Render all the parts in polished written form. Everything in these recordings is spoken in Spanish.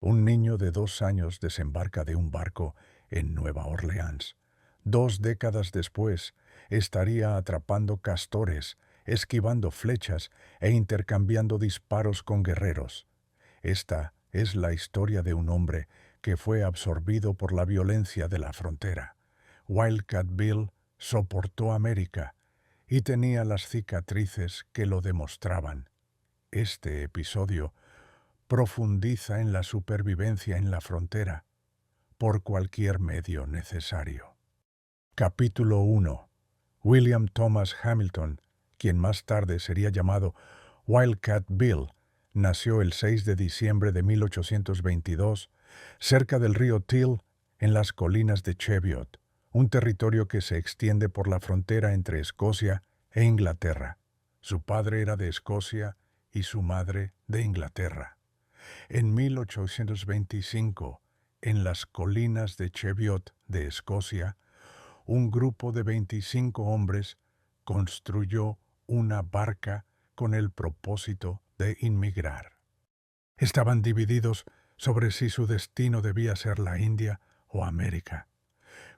Un niño de 2 años desembarca de un barco en Nueva Orleans. 2 décadas después, estaría atrapando castores, esquivando flechas e intercambiando disparos con guerreros. Esta es la historia de un hombre que fue absorbido por la violencia de la frontera. Wildcat Bill soportó América y tenía las cicatrices que lo demostraban. Este episodio profundiza en la supervivencia en la frontera por cualquier medio necesario. Capítulo 1. William Thomas Hamilton, quien más tarde sería llamado Wildcat Bill, nació el 6 de diciembre de 1822, cerca del río Till, en las colinas de Cheviot, un territorio que se extiende por la frontera entre Escocia e Inglaterra. Su padre era de Escocia y su madre de Inglaterra. En 1825, en las colinas de Cheviot de Escocia, un grupo de 25 hombres construyó una barca con el propósito de inmigrar. Estaban divididos sobre si su destino debía ser la India o América.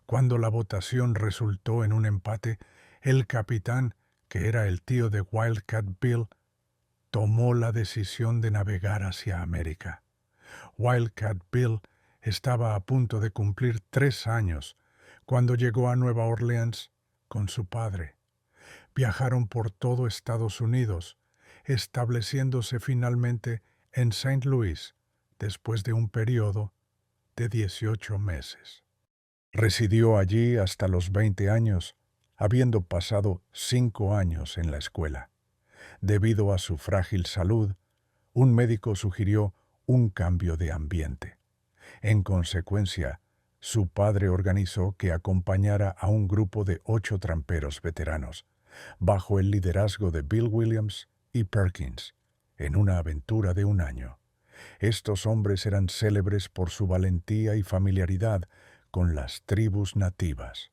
Cuando la votación resultó en un empate, el capitán, que era el tío de Wildcat Bill, tomó la decisión de navegar hacia América. Wildcat Bill estaba a punto de cumplir 3 años cuando llegó a Nueva Orleans con su padre. Viajaron por todo Estados Unidos, estableciéndose finalmente en St. Louis después de un periodo de 18 meses. Residió allí hasta los 20 años, habiendo pasado 5 años en la escuela. Debido a su frágil salud, un médico sugirió un cambio de ambiente. En consecuencia, su padre organizó que acompañara a un grupo de 8 tramperos veteranos, bajo el liderazgo de Bill Williams y Perkins, en una aventura de un año. Estos hombres eran célebres por su valentía y familiaridad con las tribus nativas.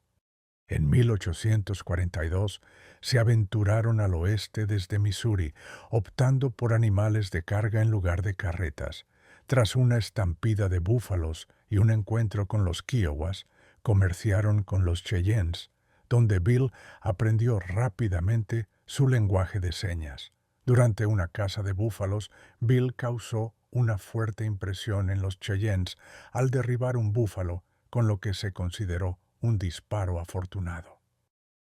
En 1842 se aventuraron al oeste desde Missouri, optando por animales de carga en lugar de carretas. Tras una estampida de búfalos y un encuentro con los Kiowas, comerciaron con los Cheyennes, donde Bill aprendió rápidamente su lenguaje de señas. Durante una caza de búfalos, Bill causó una fuerte impresión en los Cheyennes al derribar un búfalo, con lo que se consideró un disparo afortunado.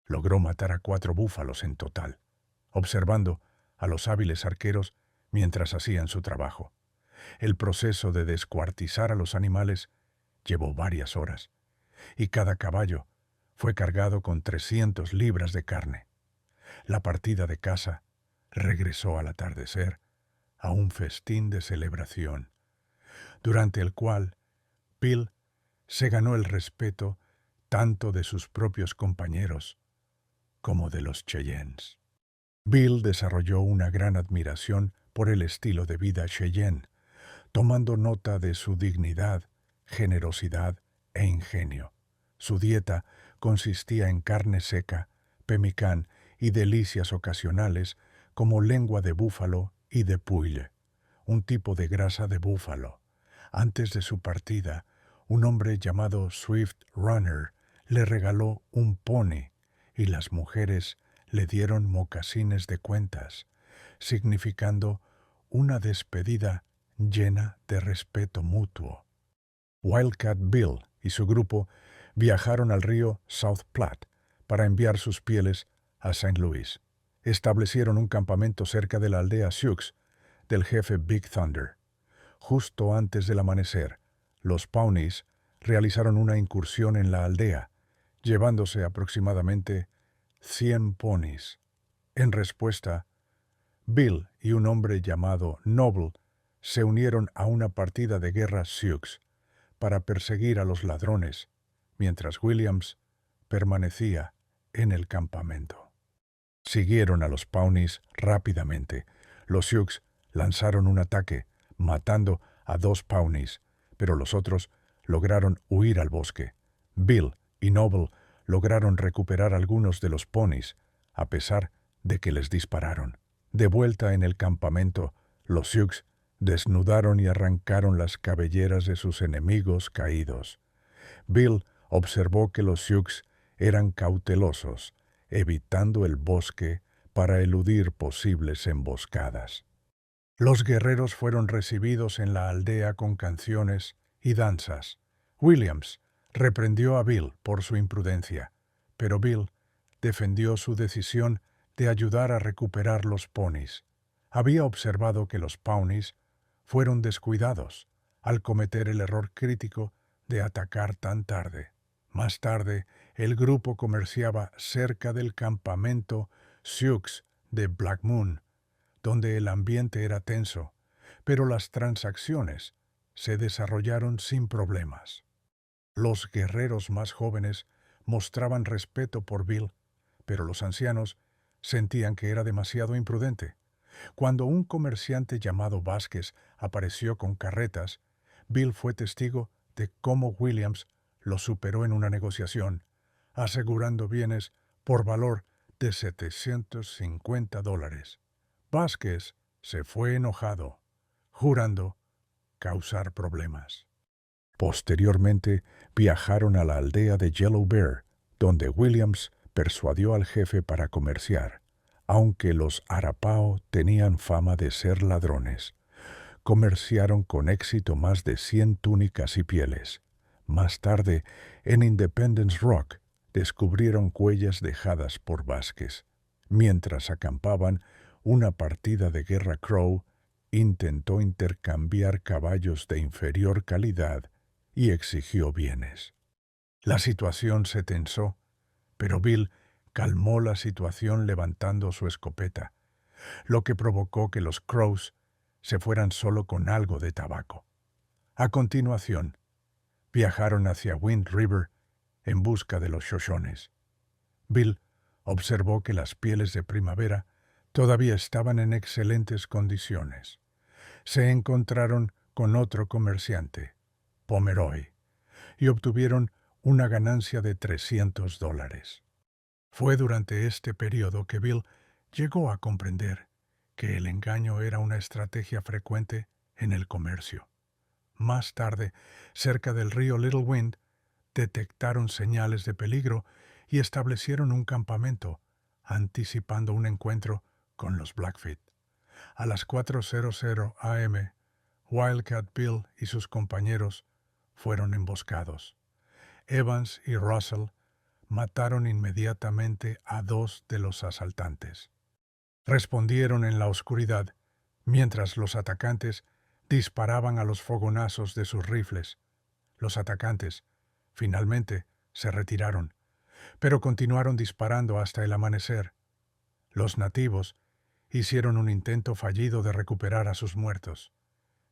Logró matar a 4 búfalos en total, observando a los hábiles arqueros mientras hacían su trabajo. El proceso de descuartizar a los animales llevó varias horas, y cada caballo fue cargado con 300 libras de carne. La partida de caza regresó al atardecer a un festín de celebración, durante el cual Bill se ganó el respeto tanto de sus propios compañeros como de los Cheyennes. Bill desarrolló una gran admiración por el estilo de vida Cheyenne, tomando nota de su dignidad, generosidad e ingenio. Su dieta consistía en carne seca, pemicán y delicias ocasionales como lengua de búfalo y de puille, un tipo de grasa de búfalo. Antes de su partida, un hombre llamado Swift Runner le regaló un pony y las mujeres le dieron mocasines de cuentas, significando una despedida llena de respeto mutuo. Wildcat Bill y su grupo viajaron al río South Platte para enviar sus pieles a St. Louis. Establecieron un campamento cerca de la aldea Sioux del jefe Big Thunder. Justo antes del amanecer, los Pawnees realizaron una incursión en la aldea, llevándose aproximadamente 100 ponis. En respuesta, Bill y un hombre llamado Noble se unieron a una partida de guerra Sioux para perseguir a los ladrones, mientras Williams permanecía en el campamento. Siguieron a los Pawnees rápidamente. Los Sioux lanzaron un ataque, matando a 2 Pawnees, pero los otros lograron huir al bosque. Bill y Noble lograron recuperar algunos de los ponis, a pesar de que les dispararon. De vuelta en el campamento, los Sioux Desnudaron y arrancaron las cabelleras de sus enemigos caídos. Bill observó que los Sioux eran cautelosos, evitando el bosque para eludir posibles emboscadas. Los guerreros fueron recibidos en la aldea con canciones y danzas. Williams reprendió a Bill por su imprudencia, pero Bill defendió su decisión de ayudar a recuperar los ponis. Había observado que los Pawnees fueron descuidados al cometer el error crítico de atacar tan tarde. Más tarde, el grupo comerciaba cerca del campamento Sioux de Black Moon, donde el ambiente era tenso, pero las transacciones se desarrollaron sin problemas. Los guerreros más jóvenes mostraban respeto por Bill, pero los ancianos sentían que era demasiado imprudente. Cuando un comerciante llamado Vázquez apareció con carretas, Bill fue testigo de cómo Williams lo superó en una negociación, asegurando bienes por valor de $750. Vázquez se fue enojado, jurando causar problemas. Posteriormente viajaron a la aldea de Yellow Bear, donde Williams persuadió al jefe para comerciar, aunque los Arapaho tenían fama de ser ladrones. Comerciaron con éxito más de 100 túnicas y pieles. Más tarde, en Independence Rock, descubrieron huellas dejadas por Vázquez. Mientras acampaban, una partida de guerra Crow intentó intercambiar caballos de inferior calidad y exigió bienes. La situación se tensó, pero Bill calmó la situación levantando su escopeta, lo que provocó que los Crows se fueran solo con algo de tabaco. A continuación, viajaron hacia Wind River en busca de los Shoshones. Bill observó que las pieles de primavera todavía estaban en excelentes condiciones. Se encontraron con otro comerciante, Pomeroy, y obtuvieron una ganancia de $300. Fue durante este periodo que Bill llegó a comprender que el engaño era una estrategia frecuente en el comercio. Más tarde, cerca del río Little Wind, detectaron señales de peligro y establecieron un campamento, anticipando un encuentro con los Blackfeet. A las 4:00 a.m., Wildcat Bill y sus compañeros fueron emboscados. Evans y Russell mataron inmediatamente a 2 de los asaltantes. Respondieron en la oscuridad, mientras los atacantes disparaban a los fogonazos de sus rifles. Los atacantes, finalmente, se retiraron, pero continuaron disparando hasta el amanecer. Los nativos hicieron un intento fallido de recuperar a sus muertos.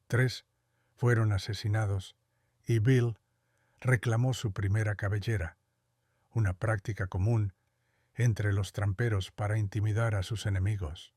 3 fueron asesinados y Bill reclamó su primera cabellera, una práctica común entre los tramperos para intimidar a sus enemigos.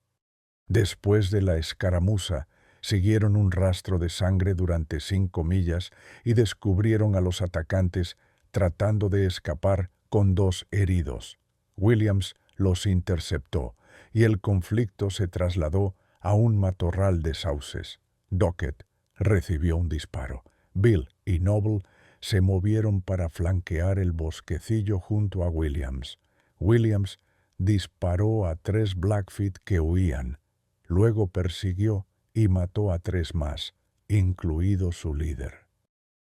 Después de la escaramuza, siguieron un rastro de sangre durante 5 millas y descubrieron a los atacantes tratando de escapar con 2 heridos. Williams los interceptó y el conflicto se trasladó a un matorral de sauces. Dockett recibió un disparo. Bill y Noble se movieron para flanquear el bosquecillo junto a Williams. Williams disparó a 3 Blackfeet que huían. Luego persiguió y mató a 3 más, incluido su líder.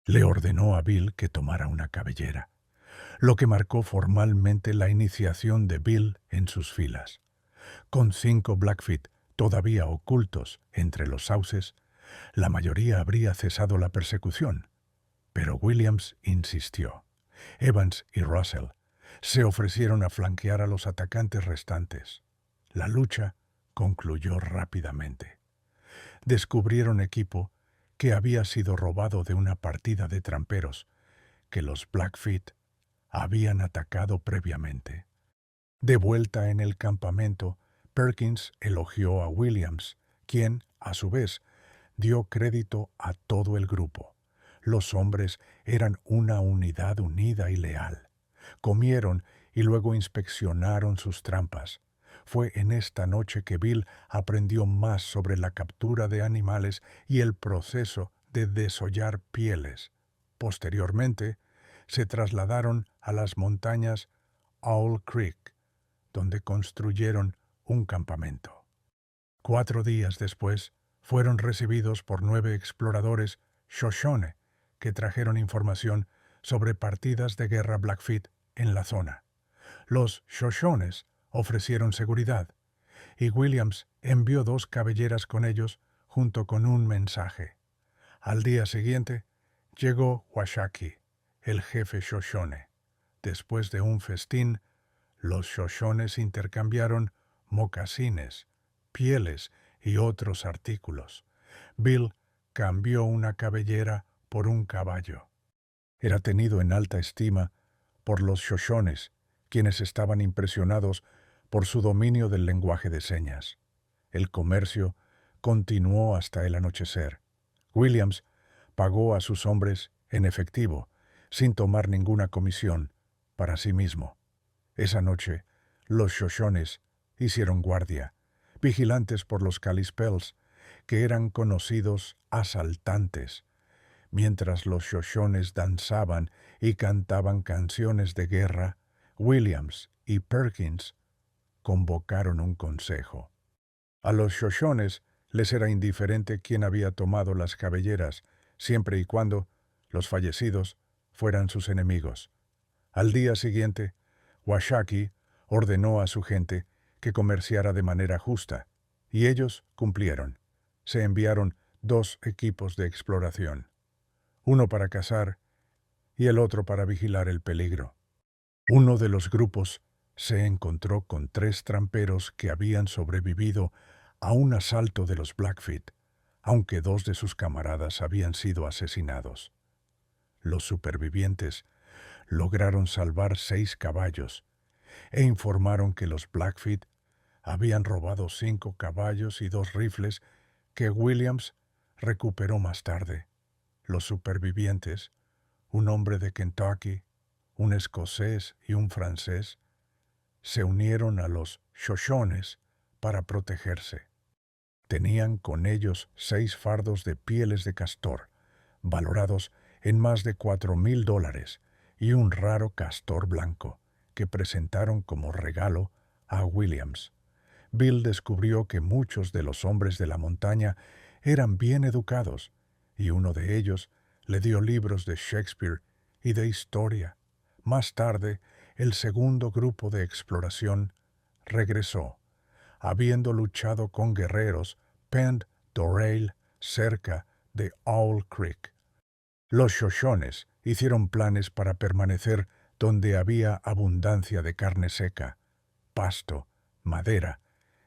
Le ordenó a Bill que tomara una cabellera, lo que marcó formalmente la iniciación de Bill en sus filas. Con 5 Blackfeet todavía ocultos entre los sauces, la mayoría habría cesado la persecución. Pero Williams insistió. Evans y Russell se ofrecieron a flanquear a los atacantes restantes. La lucha concluyó rápidamente. Descubrieron equipo que había sido robado de una partida de tramperos que los Blackfeet habían atacado previamente. De vuelta en el campamento, Perkins elogió a Williams, quien, a su vez, dio crédito a todo el grupo. Los hombres eran una unidad unida y leal. Comieron y luego inspeccionaron sus trampas. Fue en esta noche que Bill aprendió más sobre la captura de animales y el proceso de desollar pieles. Posteriormente, se trasladaron a las montañas Owl Creek, donde construyeron un campamento. 4 días después, fueron recibidos por 9 exploradores Shoshone que trajeron información sobre partidas de guerra Blackfeet en la zona. Los Shoshones ofrecieron seguridad, y Williams envió 2 cabelleras con ellos junto con un mensaje. Al día siguiente, llegó Washakie, el jefe Shoshone. Después de un festín, los Shoshones intercambiaron mocasines, pieles y otros artículos. Bill cambió una cabellera por un caballo. Era tenido en alta estima por los Shoshones, quienes estaban impresionados por su dominio del lenguaje de señas. El comercio continuó hasta el anochecer. Williams pagó a sus hombres en efectivo, sin tomar ninguna comisión para sí mismo. Esa noche, los Shoshones hicieron guardia, vigilantes por los Kalispels, que eran conocidos asaltantes. Mientras los Shoshones danzaban y cantaban canciones de guerra, Williams y Perkins convocaron un consejo. A los Shoshones les era indiferente quién había tomado las cabelleras, siempre y cuando los fallecidos fueran sus enemigos. Al día siguiente, Washakie ordenó a su gente que comerciara de manera justa, y ellos cumplieron. Se enviaron 2 equipos de exploración, uno para cazar y el otro para vigilar el peligro. Uno de los grupos se encontró con 3 tramperos que habían sobrevivido a un asalto de los Blackfeet, aunque 2 de sus camaradas habían sido asesinados. Los supervivientes lograron salvar 6 caballos e informaron que los Blackfeet habían robado 5 caballos y 2 rifles que Williams recuperó más tarde. Los supervivientes, un hombre de Kentucky, un escocés y un francés, se unieron a los Shoshones para protegerse. Tenían con ellos 6 fardos de pieles de castor, valorados en más de $4,000, y un raro castor blanco, que presentaron como regalo a Williams. Bill descubrió que muchos de los hombres de la montaña eran bien educados, y uno de ellos le dio libros de Shakespeare y de historia. Más tarde, el segundo grupo de exploración regresó, habiendo luchado con guerreros Pend d'Oreille cerca de Owl Creek. Los Shoshones hicieron planes para permanecer donde había abundancia de carne seca, pasto, madera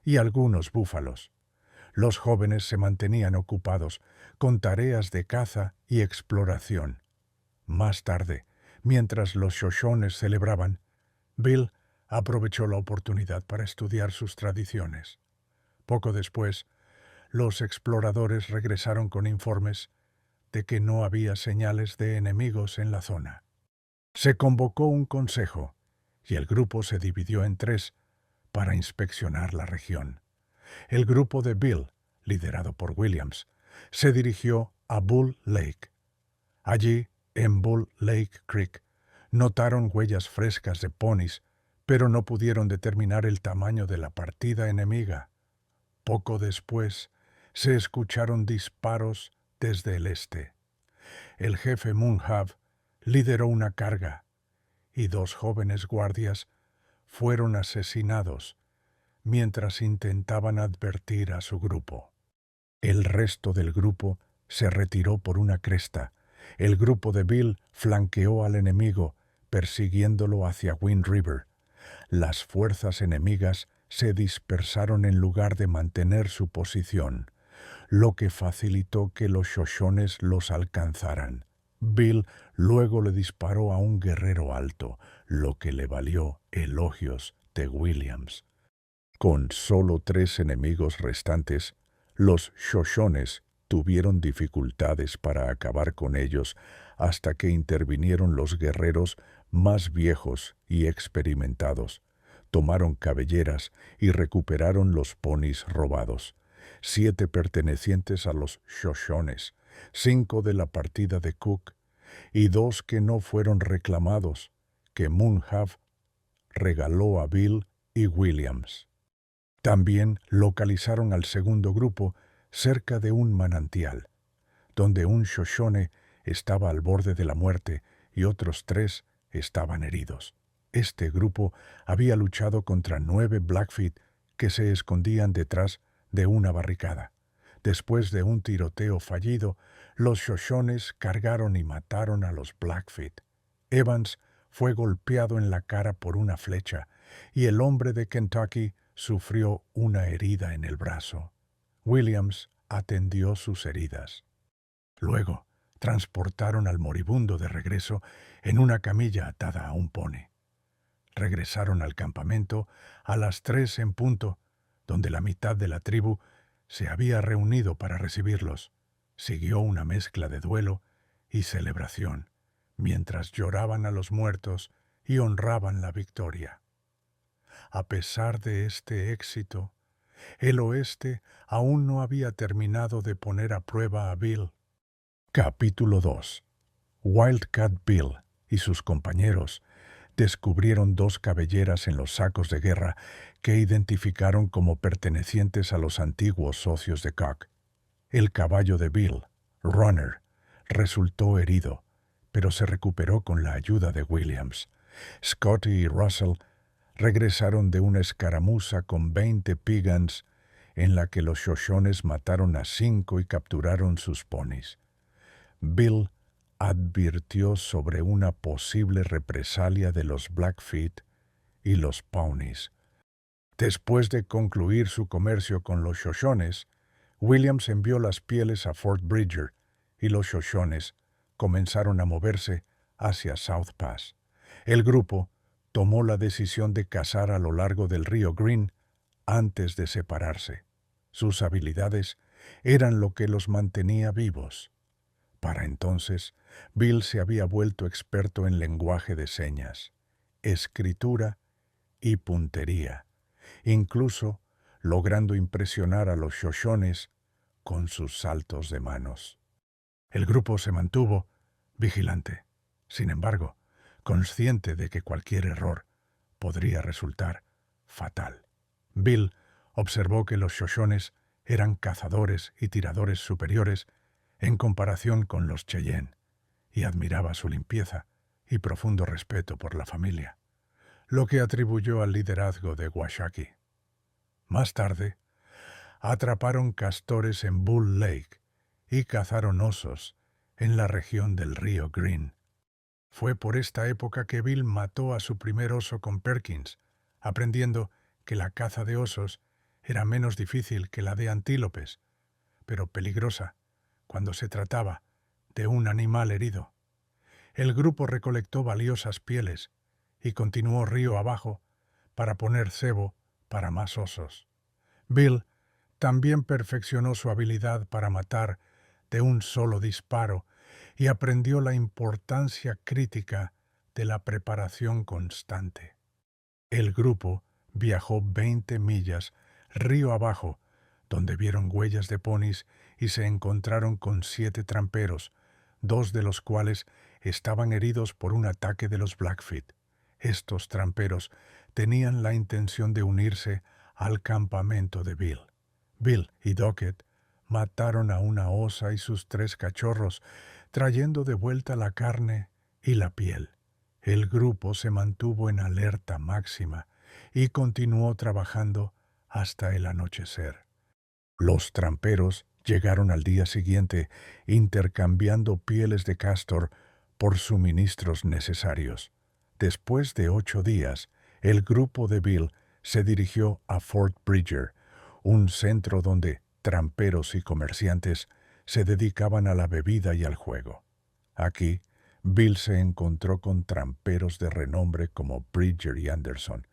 y algunos búfalos. Los jóvenes se mantenían ocupados con tareas de caza y exploración. Más tarde, mientras los Shoshones celebraban, Bill aprovechó la oportunidad para estudiar sus tradiciones. Poco después, los exploradores regresaron con informes de que no había señales de enemigos en la zona. Se convocó un consejo y el grupo se dividió en 3 para inspeccionar la región. El grupo de Bill, liderado por Williams, se dirigió a Bull Lake. Allí, en Bull Lake Creek, notaron huellas frescas de ponis, pero no pudieron determinar el tamaño de la partida enemiga. Poco después, se escucharon disparos desde el este. El jefe Munhab lideró una carga, y 2 jóvenes guardias fueron asesinados mientras intentaban advertir a su grupo. El resto del grupo se retiró por una cresta. El grupo de Bill flanqueó al enemigo, persiguiéndolo hacia Wind River. Las fuerzas enemigas se dispersaron en lugar de mantener su posición, lo que facilitó que los Shoshones los alcanzaran. Bill luego le disparó a un guerrero alto, lo que le valió elogios de Williams. Con solo 3 enemigos restantes, los Shoshones tuvieron dificultades para acabar con ellos hasta que intervinieron los guerreros más viejos y experimentados. tomaron cabelleras y recuperaron los ponis robados, 7 pertenecientes a los Shoshones, 5 de la partida de Cook y 2 que no fueron reclamados, que Munhaf regaló a Bill y Williams. También localizaron al segundo grupo cerca de un manantial, donde un Shoshone estaba al borde de la muerte y otros 3 estaban heridos. Este grupo había luchado contra 9 Blackfeet que se escondían detrás de una barricada. Después de un tiroteo fallido, los Shoshones cargaron y mataron a los Blackfeet. Evans fue golpeado en la cara por una flecha y el hombre de Kentucky sufrió una herida en el brazo. Williams atendió sus heridas. Luego, transportaron al moribundo de regreso en una camilla atada a un pony. Regresaron al campamento a las 3 en punto, donde la mitad de la tribu se había reunido para recibirlos. Siguió una mezcla de duelo y celebración, mientras lloraban a los muertos y honraban la victoria. A pesar de este éxito, el oeste aún no había terminado de poner a prueba a Bill. Capítulo 2. Wildcat Bill y sus compañeros descubrieron 2 cabelleras en los sacos de guerra que identificaron como pertenecientes a los antiguos socios de Cook. El caballo de Bill, Runner, resultó herido, pero se recuperó con la ayuda de Williams. Scotty y Russell regresaron de una escaramuza con 20 Piegans en la que los Shoshones mataron a 5 y capturaron sus ponis. Bill advirtió sobre una posible represalia de los Blackfeet y los Pawnees. Después de concluir su comercio con los Shoshones, Williams envió las pieles a Fort Bridger y los Shoshones comenzaron a moverse hacia South Pass. El grupo tomó la decisión de cazar a lo largo del río Green antes de separarse. Sus habilidades eran lo que los mantenía vivos. Para entonces, Bill se había vuelto experto en lenguaje de señas, escritura y puntería, incluso logrando impresionar a los Shoshones con sus saltos de manos. El grupo se mantuvo vigilante, sin embargo, consciente de que cualquier error podría resultar fatal. Bill observó que los Shoshones eran cazadores y tiradores superiores en comparación con los Cheyenne, y admiraba su limpieza y profundo respeto por la familia, lo que atribuyó al liderazgo de Washakie. Más tarde, atraparon castores en Bull Lake y cazaron osos en la región del río Green. Fue por esta época que Bill mató a su primer oso con Perkins, aprendiendo que la caza de osos era menos difícil que la de antílopes, pero peligrosa cuando se trataba de un animal herido. El grupo recolectó valiosas pieles y continuó río abajo para poner cebo para más osos. Bill también perfeccionó su habilidad para matar de un solo disparo y aprendió la importancia crítica de la preparación constante. El grupo viajó 20 millas río abajo, donde vieron huellas de ponis y se encontraron con 7 tramperos, 2 de los cuales estaban heridos por un ataque de los Blackfeet. Estos tramperos tenían la intención de unirse al campamento de Bill. Bill y Dockett mataron a una osa y sus 3 cachorros, trayendo de vuelta la carne y la piel. El grupo se mantuvo en alerta máxima y continuó trabajando hasta el anochecer. Los tramperos llegaron al día siguiente intercambiando pieles de castor por suministros necesarios. Después de 8 días, el grupo de Bill se dirigió a Fort Bridger, un centro donde tramperos y comerciantes se dedicaban a la bebida y al juego. Aquí, Bill se encontró con tramperos de renombre como Bridger y Anderson,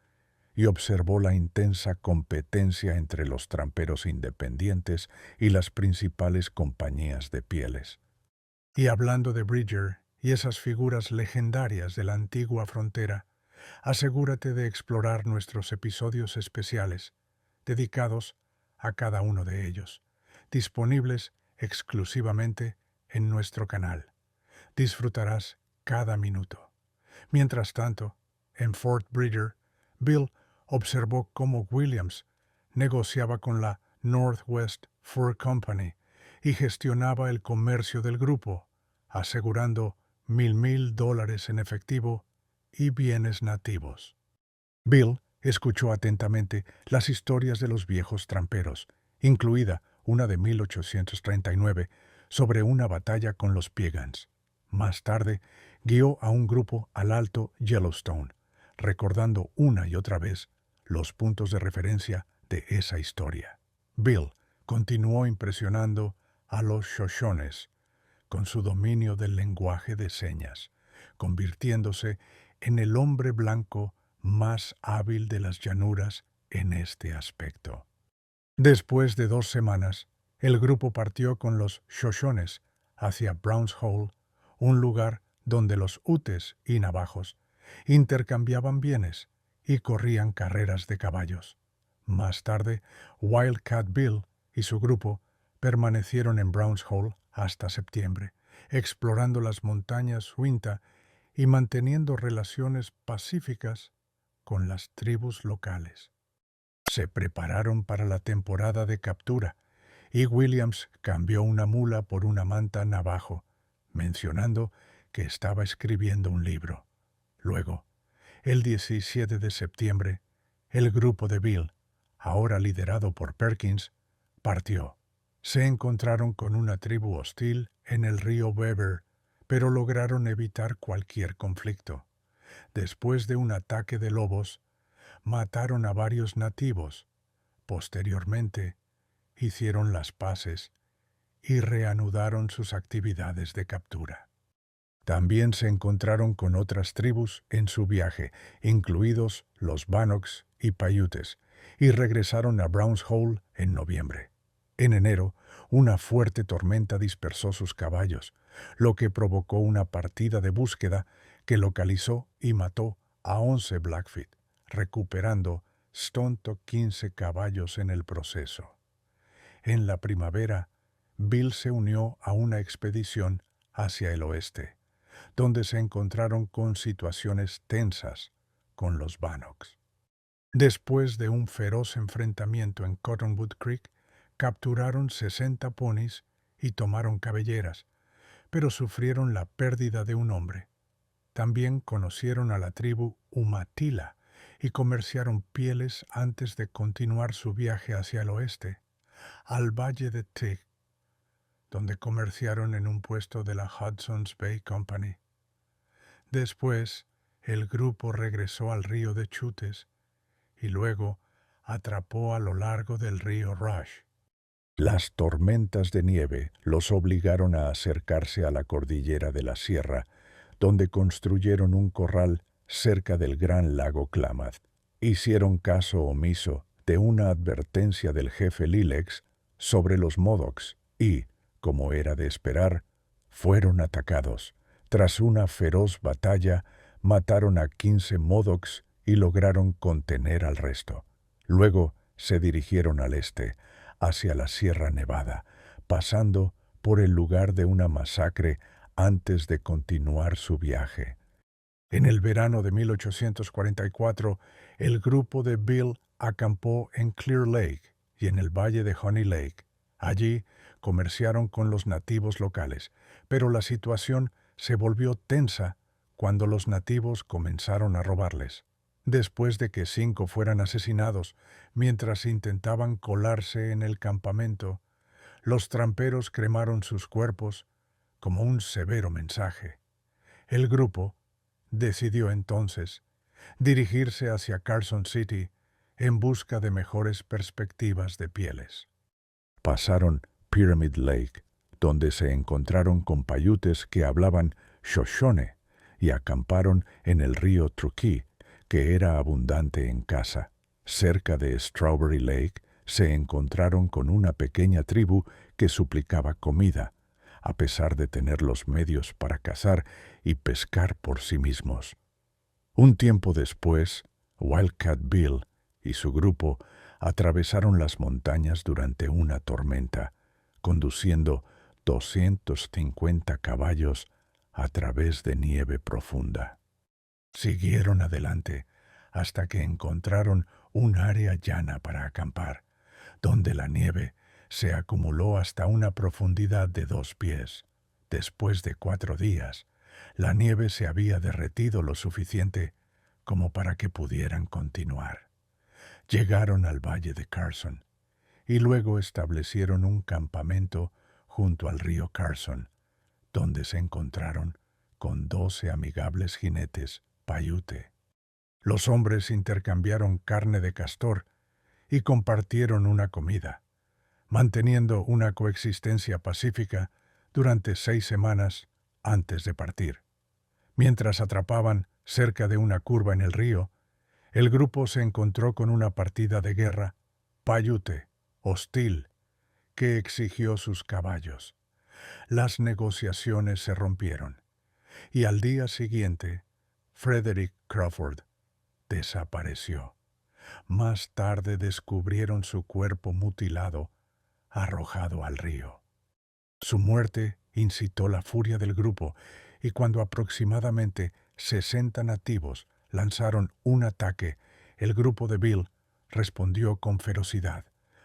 y observó la intensa competencia entre los tramperos independientes y las principales compañías de pieles. Y hablando de Bridger y esas figuras legendarias de la antigua frontera, Asegúrate de explorar nuestros episodios especiales, dedicados a cada uno de ellos, disponibles exclusivamente en nuestro canal. Disfrutarás cada minuto. Mientras tanto, en Fort Bridger, Bill observó cómo Williams negociaba con la Northwest Fur Company y gestionaba el comercio del grupo, asegurando $1,000 en efectivo y bienes nativos. Bill escuchó atentamente las historias de los viejos tramperos, incluida una de 1839 sobre una batalla con los Piegans. Más tarde, guió a un grupo al Alto Yellowstone, recordando una y otra vez los puntos de referencia de esa historia. Bill continuó impresionando a los Shoshones con su dominio del lenguaje de señas, convirtiéndose en el hombre blanco más hábil de las llanuras en este aspecto. Después de 2 semanas, el grupo partió con los Shoshones hacia Browns Hole, un lugar donde los Utes y Navajos intercambiaban bienes y corrían carreras de caballos. Más tarde, Wildcat Bill y su grupo permanecieron en Browns Hole hasta septiembre, explorando las montañas Uinta y manteniendo relaciones pacíficas con las tribus locales. Se prepararon para la temporada de captura y Williams cambió una mula por una manta navajo, mencionando que estaba escribiendo un libro. Luego, el 17 de septiembre, el grupo de Bill, ahora liderado por Perkins, partió. Se encontraron con una tribu hostil en el río Weber, pero lograron evitar cualquier conflicto. Después de un ataque de lobos, mataron a varios nativos. Posteriormente, hicieron las paces y reanudaron sus actividades de captura. También se encontraron con otras tribus en su viaje, incluidos los Bannocks y Paiutes, y regresaron a Browns Hole en noviembre. En enero, una fuerte tormenta dispersó sus caballos, lo que provocó una partida de búsqueda que localizó y mató a 11 Blackfeet, recuperando 115 caballos en el proceso. En la primavera, Bill se unió a una expedición hacia el oeste, donde se encontraron con situaciones tensas con los Bannocks. Después de un feroz enfrentamiento en Cottonwood Creek, capturaron 60 ponis y tomaron cabelleras, pero sufrieron la pérdida de un hombre. También conocieron a la tribu Umatilla y comerciaron pieles antes de continuar su viaje hacia el oeste, al valle de Tig, donde comerciaron en un puesto de la Hudson's Bay Company. Después, el grupo regresó al río de Chutes y luego atrapó a lo largo del río Rush. Las tormentas de nieve los obligaron a acercarse a la cordillera de la sierra, donde construyeron un corral cerca del gran lago Klamath. Hicieron caso omiso de una advertencia del jefe Lilex sobre los Modocs y, como era de esperar, fueron atacados. Tras una feroz batalla, mataron a 15 Modocs y lograron contener al resto. Luego se dirigieron al este, hacia la Sierra Nevada, pasando por el lugar de una masacre antes de continuar su viaje. En el verano de 1844, el grupo de Bill acampó en Clear Lake y en el valle de Honey Lake. Allí comerciaron con los nativos locales, pero la situación se volvió tensa cuando los nativos comenzaron a robarles. Después de que 5 fueran asesinados mientras intentaban colarse en el campamento, los tramperos cremaron sus cuerpos como un severo mensaje. El grupo decidió entonces dirigirse hacia Carson City en busca de mejores perspectivas de pieles. Pasaron Pyramid Lake, donde se encontraron con paiutes que hablaban Shoshone, y acamparon en el río Truckee, que era abundante en caza. Cerca de Strawberry Lake se encontraron con una pequeña tribu que suplicaba comida, a pesar de tener los medios para cazar y pescar por sí mismos. Un tiempo después, Wildcat Bill y su grupo atravesaron las montañas durante una tormenta, conduciendo 250 caballos a través de nieve profunda. Siguieron adelante hasta que encontraron un área llana para acampar, donde la nieve se acumuló hasta una profundidad de 2 pies. Después de 4 días, la nieve se había derretido lo suficiente como para que pudieran continuar. Llegaron al valle de Carson y luego establecieron un campamento junto al río Carson, donde se encontraron con 12 amigables jinetes Paiute. Los hombres intercambiaron carne de castor y compartieron una comida, manteniendo una coexistencia pacífica durante 6 semanas antes de partir. Mientras atrapaban cerca de una curva en el río, el grupo se encontró con una partida de guerra Paiute, hostil, que exigió sus caballos. Las negociaciones se rompieron, y al día siguiente, Frederick Crawford desapareció. Más tarde descubrieron su cuerpo mutilado, arrojado al río. Su muerte incitó la furia del grupo, y cuando aproximadamente 60 nativos lanzaron un ataque, el grupo de Bill respondió con ferocidad.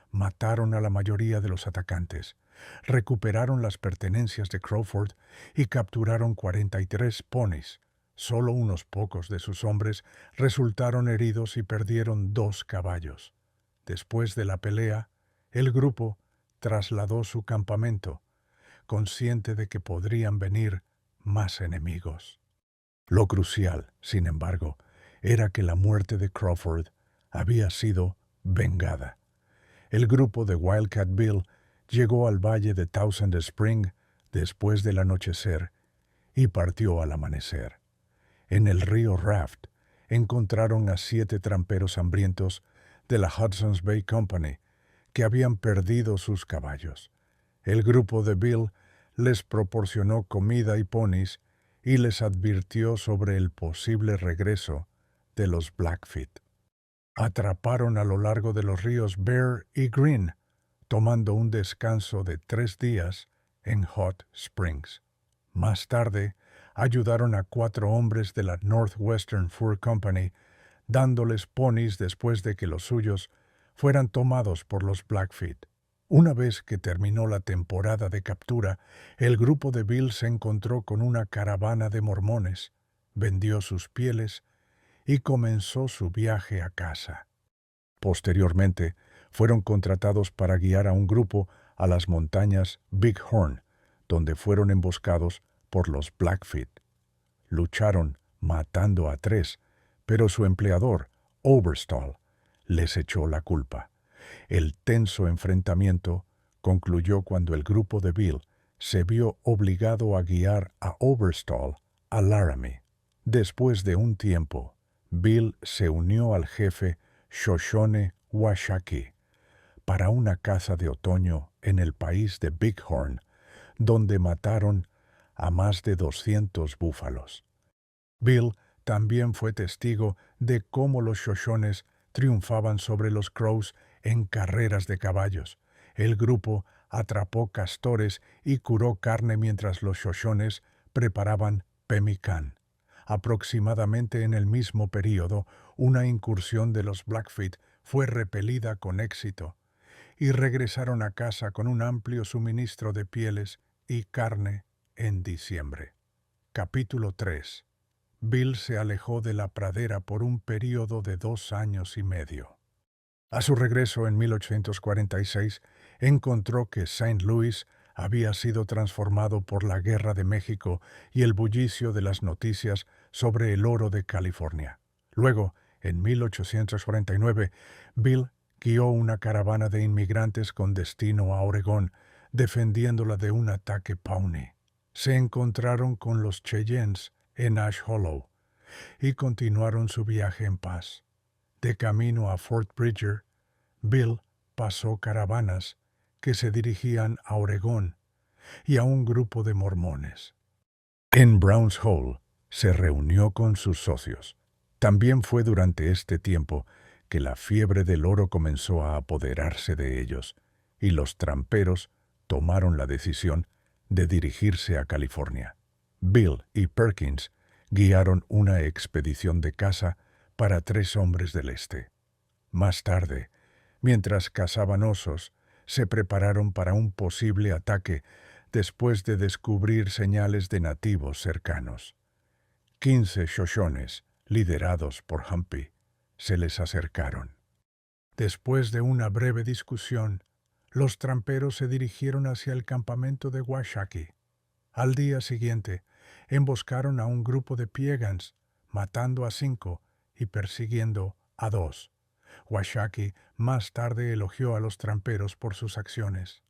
Mataron a la mayoría de los atacantes, recuperaron las pertenencias de Crawford y capturaron 43 ponis. Solo unos pocos de sus hombres resultaron heridos y perdieron 2 caballos. Después de la pelea, el grupo trasladó su campamento, consciente de que podrían venir más enemigos. Lo crucial, sin embargo, era que la muerte de Crawford había sido vengada. El grupo de Wildcat Bill llegó al valle de Thousand Spring después del anochecer y partió al amanecer. En el río Raft encontraron a 7 tramperos hambrientos de la Hudson's Bay Company que habían perdido sus caballos. El grupo de Bill les proporcionó comida y ponis y les advirtió sobre el posible regreso de los Blackfeet. Atraparon a lo largo de los ríos Bear y Green, tomando un descanso de 3 días en Hot Springs. Más tarde, ayudaron a 4 hombres de la Northwestern Fur Company, dándoles ponis después de que los suyos fueran tomados por los Blackfeet. Una vez que terminó la temporada de captura, el grupo de Bill se encontró con una caravana de mormones, vendió sus pieles y comenzó su viaje a casa. Posteriormente, fueron contratados para guiar a un grupo a las montañas Big Horn, donde fueron emboscados por los Blackfeet. Lucharon matando a 3, pero su empleador, Overstall, les echó la culpa. El tenso enfrentamiento concluyó cuando el grupo de Bill se vio obligado a guiar a Overstall a Laramie. Después de un tiempo, Bill se unió al jefe Shoshone Washakie para una caza de otoño en el país de Big Horn, donde mataron a más de 200 búfalos. Bill también fue testigo de cómo los Shoshones triunfaban sobre los Crows en carreras de caballos. El grupo atrapó castores y curó carne mientras los Shoshones preparaban pemmican. Aproximadamente en el mismo período, una incursión de los Blackfeet fue repelida con éxito y regresaron a casa con un amplio suministro de pieles y carne en diciembre. Capítulo 3. Bill se alejó de la pradera por un período de 2 años y medio. A su regreso en 1846, encontró que St. Louis había sido transformado por la Guerra de México y el bullicio de las noticias sobre el oro de California. Luego, en 1849, Bill guió una caravana de inmigrantes con destino a Oregón, defendiéndola de un ataque Pawnee. Se encontraron con los Cheyennes en Ash Hollow y continuaron su viaje en paz. De camino a Fort Bridger, Bill pasó caravanas que se dirigían a Oregón y a un grupo de mormones. En Browns Hole se reunió con sus socios, También fue durante este tiempo que la fiebre del oro comenzó a apoderarse de ellos, y los tramperos tomaron la decisión de dirigirse a California. Bill y Perkins guiaron una expedición de caza para 3 hombres del este. Más tarde, mientras cazaban osos, se prepararon para un posible ataque después de descubrir señales de nativos cercanos. 15 Shoshones, liderados por Humpy, se les acercaron. Después de una breve discusión, los tramperos se dirigieron hacia el campamento de Washakie. Al día siguiente, emboscaron a un grupo de Piegans, matando a 5 y persiguiendo a 2. Washakie más tarde elogió a los tramperos por sus acciones.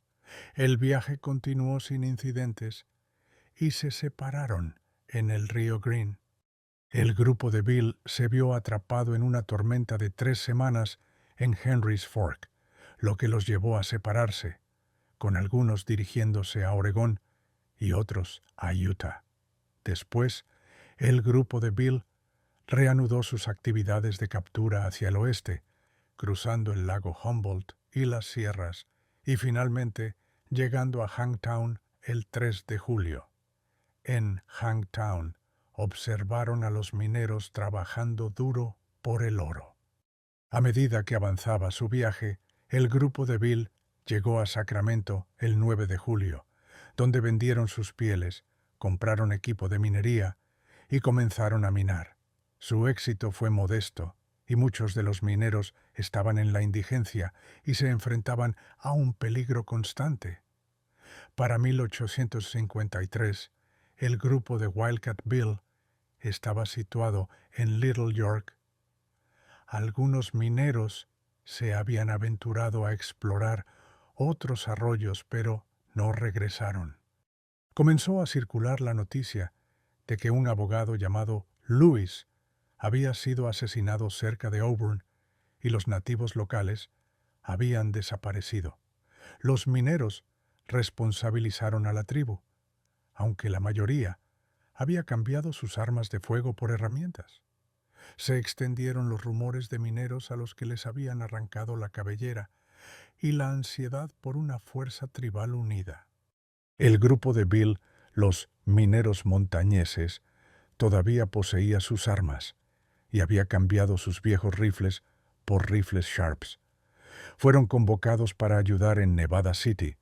El viaje continuó sin incidentes y se separaron en el río Green. El grupo de Bill se vio atrapado en una tormenta de 3 semanas en Henry's Fork, lo que los llevó a separarse, con algunos dirigiéndose a Oregón y otros a Utah. Después, el grupo de Bill reanudó sus actividades de captura hacia el oeste, cruzando el lago Humboldt y las sierras, y finalmente llegando a Hangtown el 3 de julio. En Hangtown observaron a los mineros trabajando duro por el oro. A medida que avanzaba su viaje, el grupo de Bill llegó a Sacramento el 9 de julio, donde vendieron sus pieles, compraron equipo de minería y comenzaron a minar. Su éxito fue modesto, y muchos de los mineros estaban en la indigencia y se enfrentaban a un peligro constante. Para 1853, el grupo de Wildcat Bill estaba situado en Little York. Algunos mineros se habían aventurado a explorar otros arroyos, pero no regresaron. Comenzó a circular la noticia de que un abogado llamado Lewis había sido asesinado cerca de Auburn y los nativos locales habían desaparecido. Los mineros responsabilizaron a la tribu, aunque la mayoría había cambiado sus armas de fuego por herramientas. Se extendieron los rumores de mineros a los que les habían arrancado la cabellera y la ansiedad por una fuerza tribal unida. El grupo de Bill, los mineros montañeses, todavía poseía sus armas y había cambiado sus viejos rifles por rifles Sharps. Fueron convocados para ayudar en Nevada City,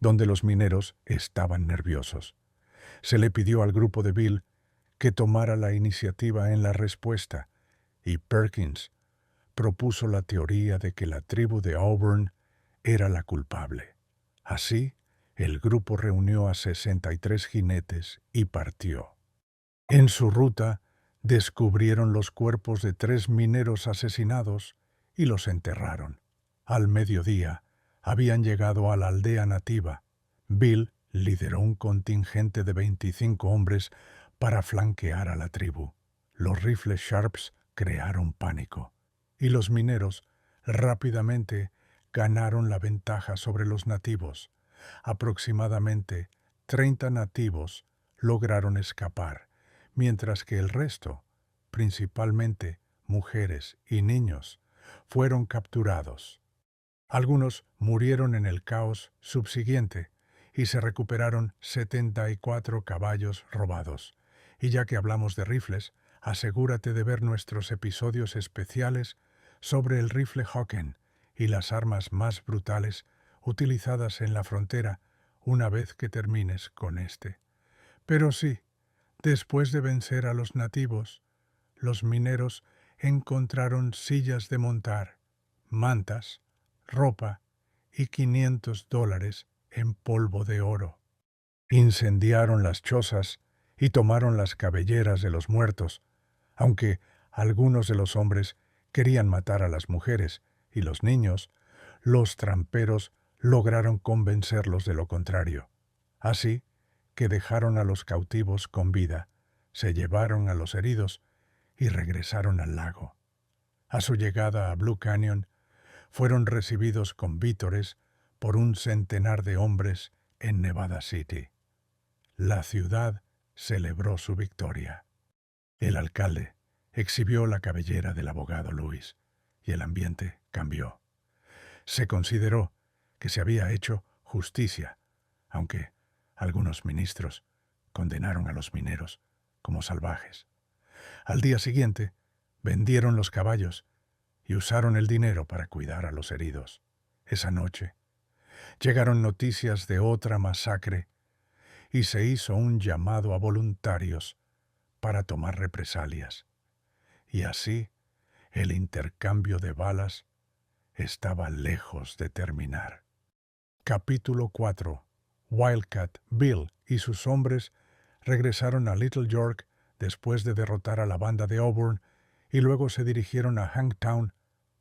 donde los mineros estaban nerviosos. Se le pidió al grupo de Bill que tomara la iniciativa en la respuesta, y Perkins propuso la teoría de que la tribu de Auburn era la culpable. Así, el grupo reunió a 63 jinetes y partió. En su ruta, descubrieron los cuerpos de 3 mineros asesinados y los enterraron. Al mediodía, habían llegado a la aldea nativa. Bill lideró un contingente de 25 hombres para flanquear a la tribu. Los rifles Sharps crearon pánico, y los mineros rápidamente ganaron la ventaja sobre los nativos. Aproximadamente 30 nativos lograron escapar, mientras que el resto, principalmente mujeres y niños, fueron capturados. Algunos murieron en el caos subsiguiente y se recuperaron 74 caballos robados. Y ya que hablamos de rifles, asegúrate de ver nuestros episodios especiales sobre el rifle Hawken y las armas más brutales utilizadas en la frontera una vez que termines con este. Pero sí, después de vencer a los nativos, los mineros encontraron sillas de montar, mantas, ropa y $500 en polvo de oro. Incendiaron las chozas y tomaron las cabelleras de los muertos, aunque algunos de los hombres querían matar a las mujeres y los niños, los tramperos lograron convencerlos de lo contrario. Así que dejaron a los cautivos con vida, se llevaron a los heridos y regresaron al lago. A su llegada a Blue Canyon, fueron recibidos con vítores por un centenar de hombres en Nevada City. La ciudad celebró su victoria. El alcalde, Exhibió la cabellera del abogado Lewis y el ambiente cambió. Se consideró que se había hecho justicia, aunque algunos ministros condenaron a los mineros como salvajes. Al día siguiente, vendieron los caballos y usaron el dinero para cuidar a los heridos. Esa noche, llegaron noticias de otra masacre y se hizo un llamado a voluntarios para tomar represalias. Y así, el intercambio de balas estaba lejos de terminar. Capítulo 4. Wildcat Bill y sus hombres regresaron a Little York después de derrotar a la banda de Auburn y luego se dirigieron a Hangtown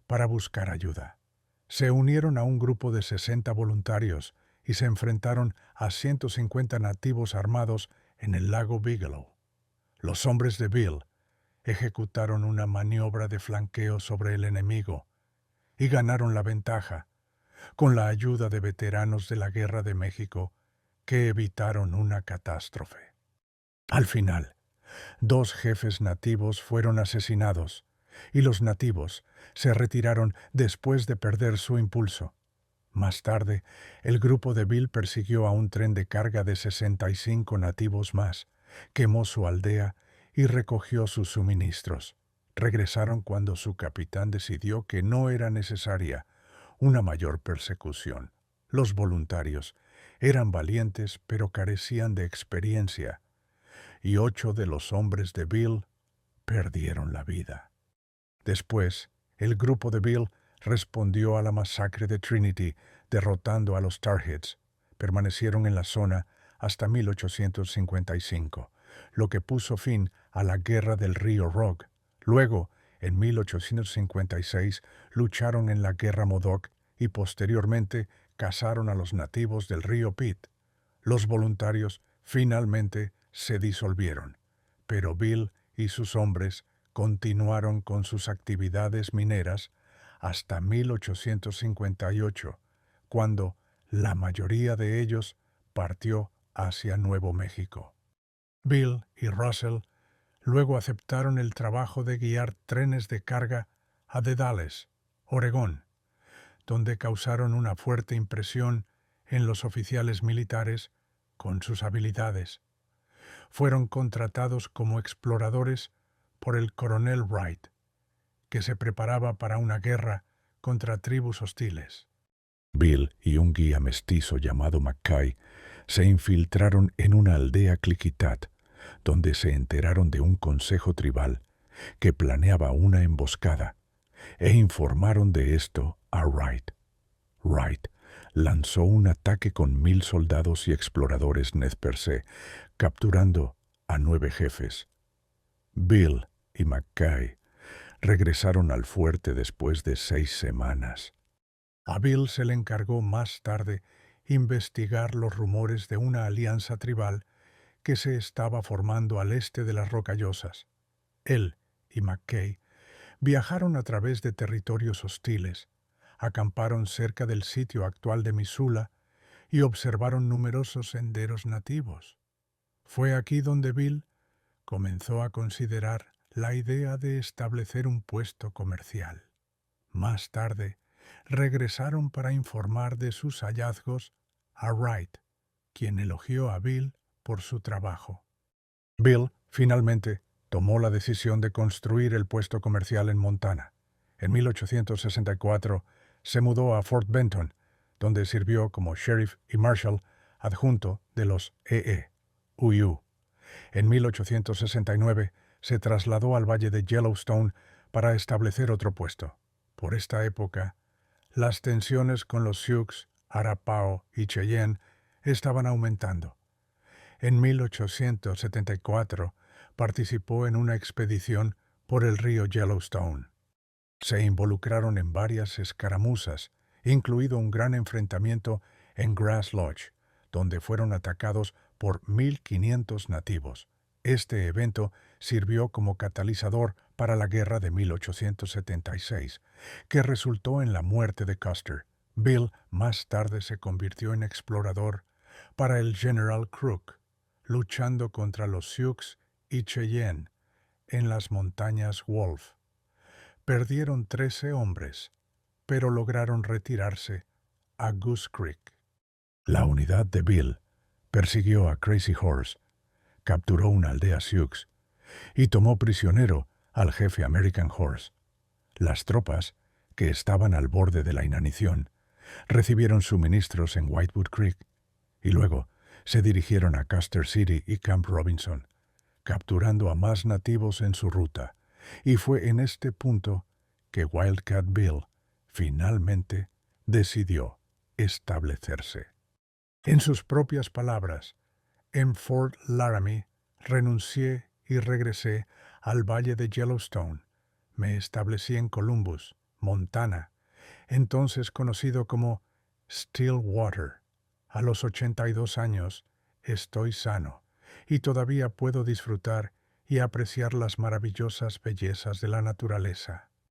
para buscar ayuda. Se unieron a un grupo de 60 voluntarios y se enfrentaron a 150 nativos armados en el lago Bigelow. Los hombres de Bill ejecutaron una maniobra de flanqueo sobre el enemigo y ganaron la ventaja con la ayuda de veteranos de la Guerra de México que evitaron una catástrofe. Al final, 2 jefes nativos fueron asesinados y los nativos se retiraron después de perder su impulso. Más tarde, el grupo de Bill persiguió a un tren de carga de 65 nativos más, quemó su aldea y recogió sus suministros. Regresaron cuando su capitán decidió que no era necesaria una mayor persecución. Los voluntarios eran valientes pero carecían de experiencia, y 8 de los hombres de Bill perdieron la vida. Después, el grupo de Bill respondió a la masacre de Trinity, derrotando a los Tarheads. Permanecieron en la zona hasta 1855, lo que puso fin a la Guerra del Río Rogue. Luego, en 1856, lucharon en la Guerra Modoc y posteriormente cazaron a los nativos del río Pitt. Los voluntarios finalmente se disolvieron, pero Bill y sus hombres continuaron con sus actividades mineras hasta 1858, cuando la mayoría de ellos partió hacia Nuevo México. Bill y Russell luego aceptaron el trabajo de guiar trenes de carga a Dallas, Oregón, donde causaron una fuerte impresión en los oficiales militares con sus habilidades. Fueron contratados como exploradores por el coronel Wright, que se preparaba para una guerra contra tribus hostiles. Bill y un guía mestizo llamado Mackay se infiltraron en una aldea Klickitat, donde se enteraron de un consejo tribal que planeaba una emboscada, e informaron de esto a Wright. Wright lanzó un ataque con 1000 soldados y exploradores Nez Perce, capturando a 9 jefes. Bill y Mackay regresaron al fuerte después de 6 semanas. A Bill se le encargó más tarde investigar los rumores de una alianza tribal que se estaba formando al este de las Rocallosas. Él y Mackay viajaron a través de territorios hostiles, acamparon cerca del sitio actual de Missoula y observaron numerosos senderos nativos. Fue aquí donde Bill comenzó a considerar la idea de establecer un puesto comercial. Más tarde, regresaron para informar de sus hallazgos a Wright, quien elogió a Bill por su trabajo. Bill, finalmente, tomó la decisión de construir el puesto comercial en Montana. En 1864 se mudó a Fort Benton, donde sirvió como sheriff y marshal adjunto de los UU. En 1869 se trasladó al valle de Yellowstone para establecer otro puesto. Por esta época, las tensiones con los Sioux, Arapaho y Cheyenne estaban aumentando. En 1874 participó en una expedición por el río Yellowstone. Se involucraron en varias escaramuzas, incluido un gran enfrentamiento en Grass Lodge, donde fueron atacados por 1500 nativos. Este evento sirvió como catalizador para la guerra de 1876, que resultó en la muerte de Custer. Bill más tarde se convirtió en explorador para el General Crook, luchando contra los Sioux y Cheyenne en las montañas Wolf. Perdieron 13 hombres, pero lograron retirarse a Goose Creek. La unidad de Bill persiguió a Crazy Horse, capturó una aldea Sioux y tomó prisionero al jefe American Horse. Las tropas, que estaban al borde de la inanición, recibieron suministros en Whitewood Creek y luego se dirigieron a Custer City y Camp Robinson, capturando a más nativos en su ruta, y fue en este punto que Wildcat Bill finalmente decidió establecerse. En sus propias palabras, en Fort Laramie renuncié y regresé al valle de Yellowstone. Me establecí en Columbus, Montana, entonces conocido como Stillwater. A los 82 años estoy sano y todavía puedo disfrutar y apreciar las maravillosas bellezas de la naturaleza.